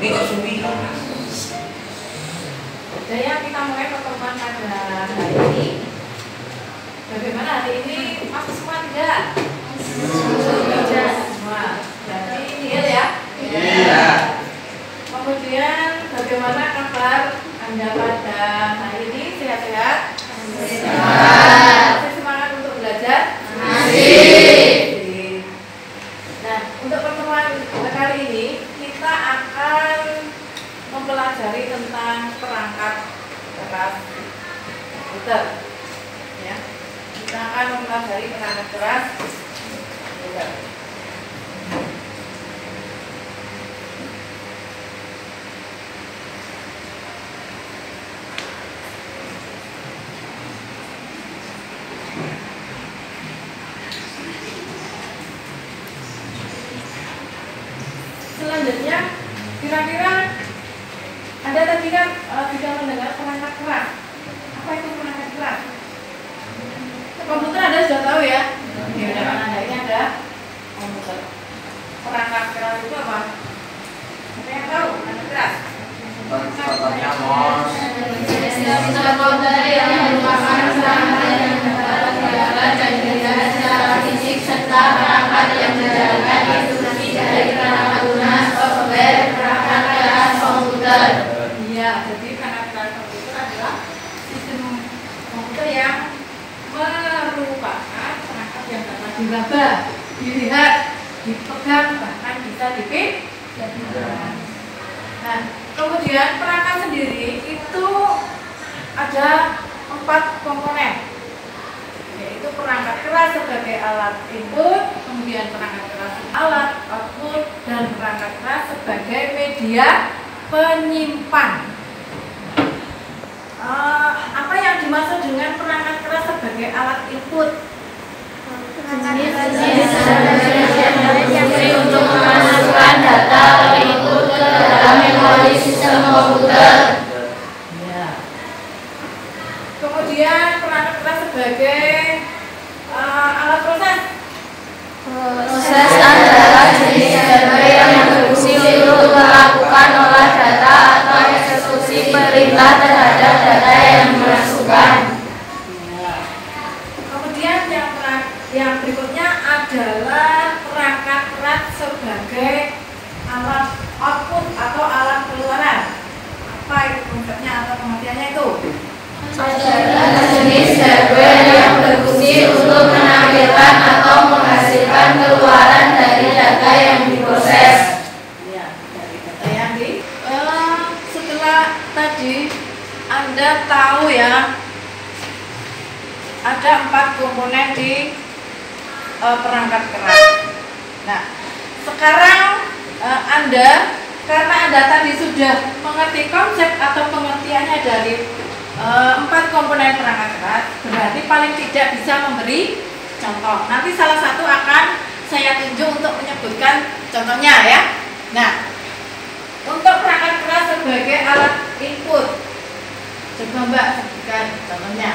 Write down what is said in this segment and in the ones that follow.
Jadi kita mulai pertemuan pada hari ini. Bagaimana hari ini? Masuk semua tidak? Tidak semua. Berarti nihil ya? Iya. Kemudian bagaimana kabar Anda pada hari ini? Sehat-sehat? Sehat. Masih semangat untuk belajar? Masih. Nah, untuk pertemuan kali ini kita akan mempelajari tentang perangkat keras komputer. Ya, kita akan mempelajari perangkat keras komputer. Selanjutnya, kira-kira Anda tadi kan sudah mendengar perangkat keras. Apa itu perangkat keras? Komputer Anda sudah tahu ya? Di hadapan Anda ini ada komputer. Perangkat keras itu apa? Siapa yang tahu perangkat keras? Contohnya mouse. Komputer yang merupakan perangkat yang dapat digerakkan dan digunakan secara fisik serta perangkat yang menjalankan instruksi dari perangkat lunak software perangkat keras komputer. Iya, jadi perangkat keras komputer adalah sistem komputer yang merupakan perangkat yang dapat diraba, dilihat, dipegang, bahkan bisa dipindahkan. Nah, kemudian perangkat sendiri itu ada 4 komponen, yaitu perangkat keras sebagai alat input, kemudian perangkat keras alat output, dan perangkat keras sebagai media penyimpan. Apa yang dimaksud dengan perangkat keras sebagai alat input? Untuk memasukkan data input ke dalam memori sistem komputer. Ya. Kemudian perangkat keras sebagai alat proses. Proses adalah jenis hardware yang berfungsi untuk melakukan olah data atau eksekusi perintah terhadap data yang dimasukkan. Ya. Kemudian yang berikutnya adalah perangkat keras sebagai alat output atau alat keluaran. Apa itu konsepnya atau pengertiannya itu? Adalah jenis hardware yang berfungsi untuk menampilkan atau menghasilkan keluaran dari data yang diproses. Ya, dari data yang setelah tadi Anda tahu ya, ada 4 komponen di perangkat keras. Nah, sekarang Anda, karena Anda tadi sudah mengerti konsep atau pengertiannya dari 4 komponen perangkat keras, berarti paling tidak bisa memberi contoh. Nanti salah satu akan saya tunjuk untuk menyebutkan contohnya ya. Nah, untuk perangkat keras sebagai alat input, coba Mbak sebutkan contohnya.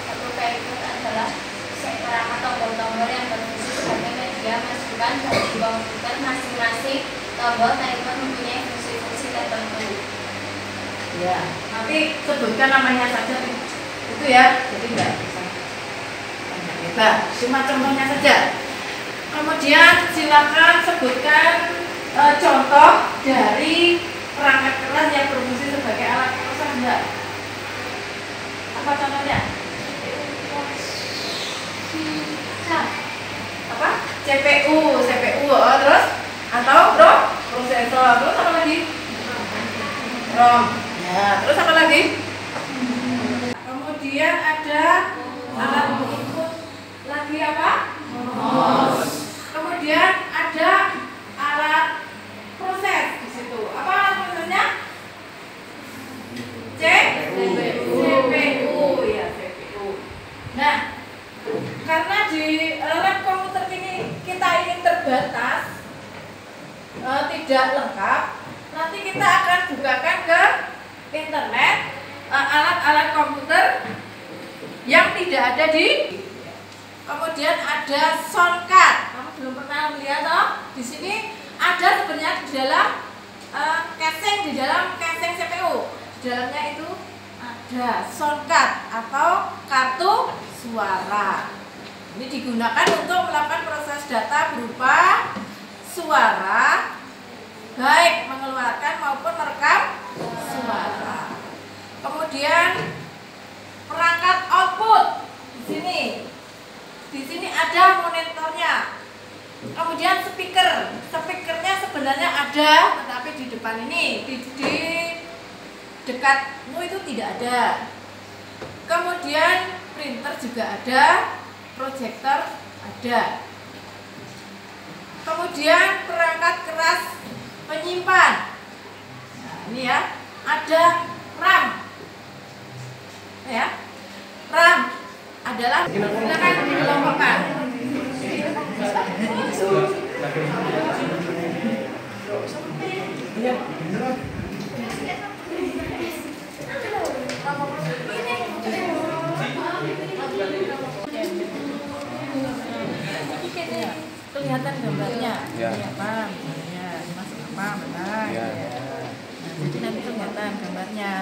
Satu input adalah perangkat tombol-tombol yang berfungsi sebagai media masukan dari komputer masing-masing. Tombol input mempunyai fungsi-fungsi tertentu. Ya, nanti sebutkan namanya saja itu ya, jadi nggak bisa banyak lebar, cuma contohnya saja. Kemudian silakan sebutkan contoh dari perangkat keras yang berfungsi sebagai alat proses Mbak. Apa contohnya? Apa? CPU, terus atau prosesor, terus apa lagi? ROM. Ya, terus apa lagi? Kemudian ada alat input lagi apa? Mouse. Kemudian ada alat proses di situ. Apa alat prosesnya? CPU. Ya, CPU. Nah, karena di lab komputer ini kita ingin terbatas, tidak lengkap, nanti kita akan bukakan ke internet alat-alat komputer yang tidak ada di. Kemudian ada shortcut. Kamu belum pernah melihat toh? Di sini ada sebenarnya di dalam casing, di dalam casing CPU. Di dalamnya itu ada sound card atau kartu suara. Ini digunakan untuk melakukan proses data berupa suara, baik mengeluarkan maupun merekam suara. Kemudian perangkat output di sini ada monitornya. Kemudian speakernya sebenarnya ada, tetapi di depan ini di dekatmu itu tidak ada. Kemudian printer juga ada, proyektor ada. Kemudian perangkat keras penyimpan. Nah, ini ya, ada RAM. Ya, RAM adalah, silakan dikelompokkan. Kelihatan gambarnya, ya. Ini apa? Ya, masuk apa? Benar. Ya. Nah, jadi nanti kelihatan gambarnya.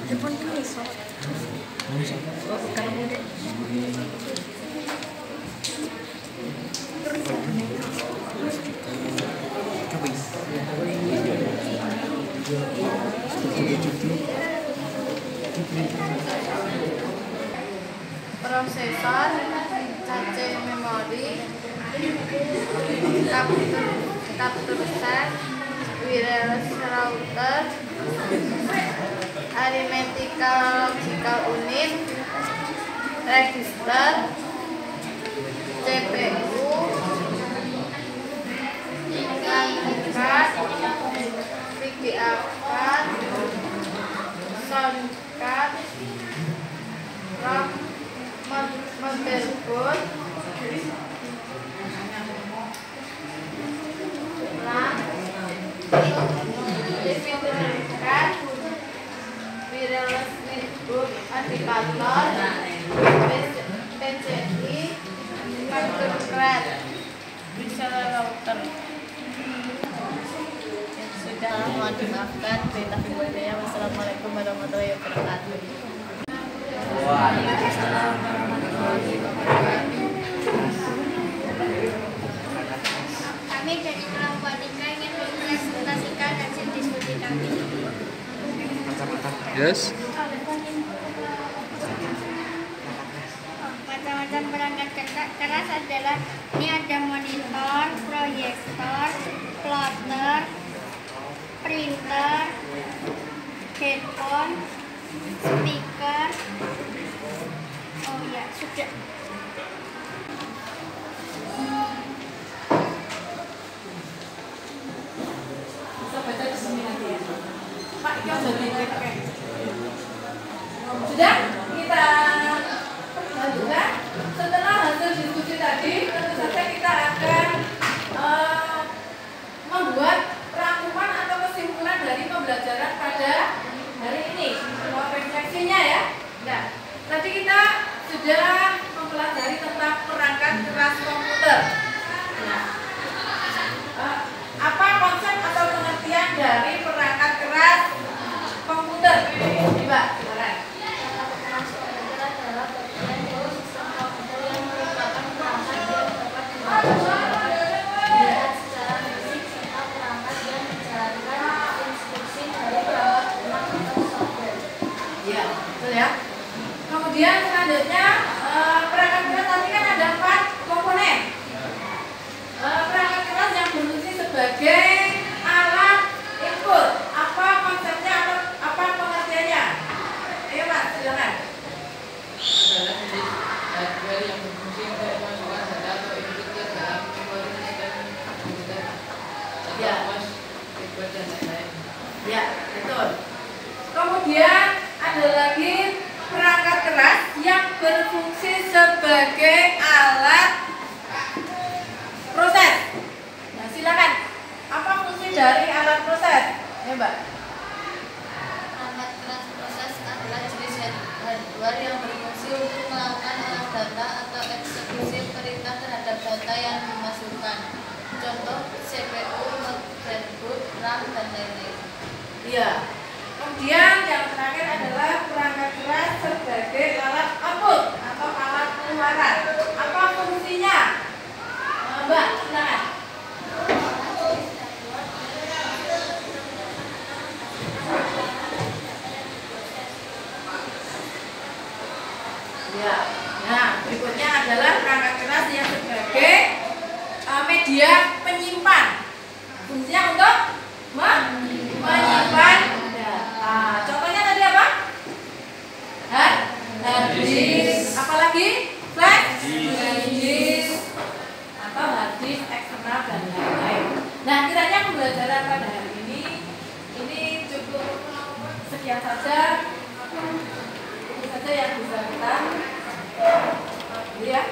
Telepon kan iso. Oh, bukan murid. Prosesor, cache memori, kaptur set, wireless router, arithmetical logical unit, register, CPU, graphic card, VGA card, sound card, RAM, motherboard, RAM, DVD card, wireless netbook, adapter, PCI, kartu card, reseller router. Sudah, mohon dimaafkan. Wassalamualaikum warahmatullahi wabarakatuh. Waalaikumsalam warahmatullahi wabarakatuh. Kami dari kelompok 3 ingin mempresentasikan hasil diskusi kami. Yes. Macam-macam perangkat keras adalah, ini ada monitor, proyektor, plotter, printer, headphone, speaker. Oh ya, sudah. Bisa baca di sini nanti ya. Pak, kita sudah pakai. Sudah? Kita lanjutkan. Setelah hasil diskusi tadi, tentu saja kita akan membuat rangkuman atau kesimpulan dari pembelajaran pada hari ini. Refleksinya ya. Nah, tadi kita sudah mempelajari data yang dimasukkan. Contoh CPU, notebook, RAM, dan lain-lain. Iya. Kemudian yang terakhir adalah perangkat keras sebagai alat output atau alat keluaran. Apa fungsinya? Mbak, silakan. Ya. Nah, berikutnya adalah perangkat keras yang sebagai media penyimpan. Fungsinya untuk menyimpan data. Contohnya tadi apa? Hard disk. Apalagi? Flash disk atau hard disk eksternal dan lain-lain. Nah, kiranya pembelajaran pada hari ini cukup sekian saja. Itu saja yang bisa kita ya.